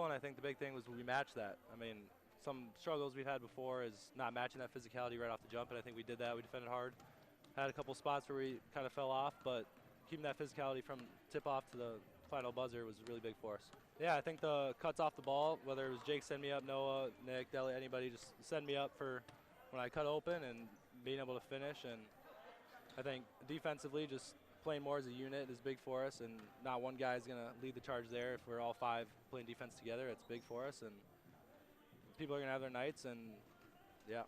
and I think the big thing was we matched that. I mean, some struggles we've had before is not matching that physicality right off the jump, and I think we did that. We defended hard. Had a couple spots where we kind of fell off, but keeping that physicality from tip-off to the final buzzer was really big for us. Yeah, I think the cuts off the ball, whether it was Jake send me up, Noah, Nick, Deli, anybody, just send me up for when I cut open and being able to finish. And I think defensively, just playing more as a unit is big for us, and not one guy is going to lead the charge there. If we're all five playing defense together, it's big for us, and people are going to have their nights, and yeah.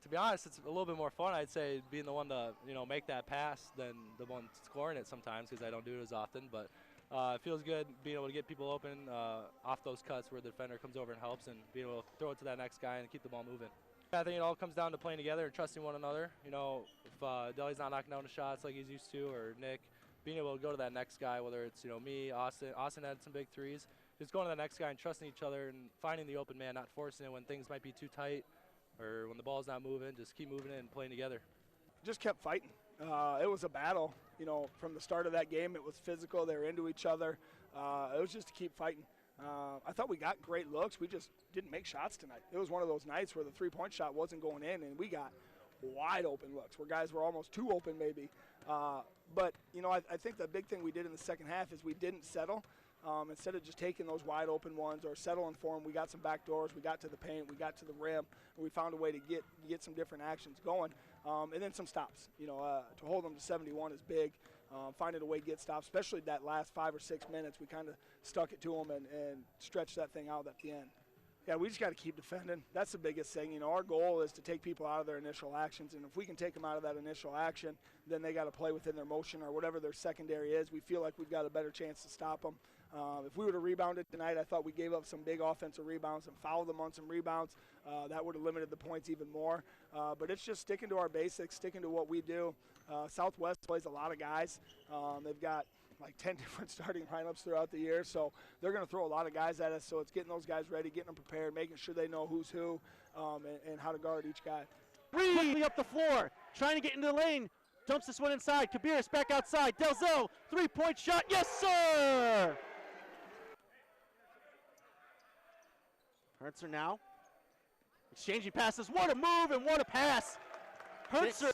To be honest, it's a little bit more fun, I'd say, being the one to make that pass than the one scoring it sometimes, because I don't do it as often. But it feels good being able to get people open off those cuts where the defender comes over and helps, and being able to throw it to that next guy and keep the ball moving. I think it all comes down to playing together and trusting one another. If Deli's not knocking down the shots like he's used to, or Nick, being able to go to that next guy, whether it's me, Austin. Austin had some big threes. Just going to the next guy and trusting each other and finding the open man, not forcing it when things might be too tight or when the ball's not moving. Just keep moving it and playing together. Just kept fighting. It was a battle. From the start of that game, it was physical. They were into each other. It was just to keep fighting. I thought we got great looks. We just didn't make shots tonight. It was one of those nights where the three-point shot wasn't going in, and we got wide open looks where guys were almost too open maybe. But I think the big thing we did in the second half is we didn't settle. Instead of just taking those wide open ones or settling for them, we got some back doors, we got to the paint, we got to the rim, and we found a way to get some different actions going. And then some stops. To hold them to 71 is big. Finding a way to get stops, especially that last 5 or 6 minutes, we kind of stuck it to them and stretched that thing out at the end. Yeah, we just got to keep defending. That's the biggest thing. Our goal is to take people out of their initial actions, and if we can take them out of that initial action, then they got to play within their motion or whatever their secondary is. We feel like we've got a better chance to stop them. If we would have rebounded tonight, I thought we gave up some big offensive rebounds and fouled them on some rebounds. That would have limited the points even more. But it's just sticking to our basics, sticking to what we do. Southwest plays a lot of guys. They've got like 10 different starting lineups throughout the year, so they're going to throw a lot of guys at us. So it's getting those guys ready, getting them prepared, making sure they know who's who and how to guard each guy. Quickly up the floor, trying to get into the lane. Dumps this one inside. Kabiris back outside. Delzo, three-point shot. Yes, sir! Hertzer now. Exchanging passes. What a move and what a pass. Hertzer.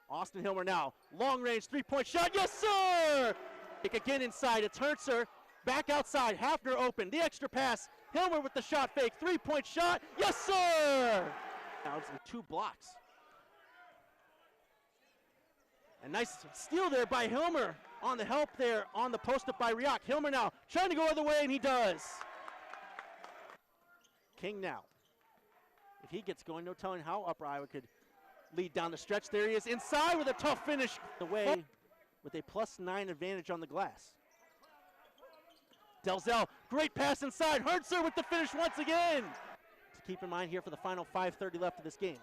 Austin Hilmer now. Long-range three-point shot. Yes, sir! Kick again inside. It's Hertzer. Back outside. Hafner open. The extra pass. Hilmer with the shot fake. Three-point shot. Yes, sir! Now it's 2 blocks. A nice steal there by Hilmer on the help there on the post-up by Riak. Hilmer now trying to go other way, and he does. King now. If he gets going, no telling how Upper Iowa could lead down the stretch. There he is inside with a tough finish. The way with a +9 advantage on the glass. Delzell, great pass inside. Hertzer with the finish once again. To keep in mind here for the final 5:30 left of this game.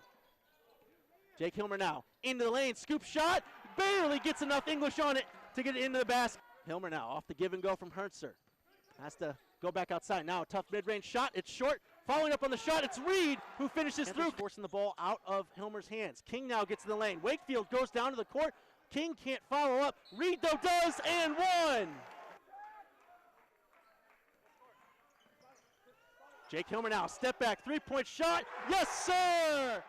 Jake Hilmer now into the lane, scoop shot, barely gets enough English on it to get it into the basket. Hilmer now off the give and go from Hertzer. Has to go back outside. Now a tough mid-range shot, it's short. Following up on the shot, it's Reed who finishes through. Forcing the ball out of Hilmer's hands. King now gets in the lane. Wakefield goes down to the court. King can't follow up. Reed though does, and one. Jake Hilmer now, step back, three-point shot. Yes, sir!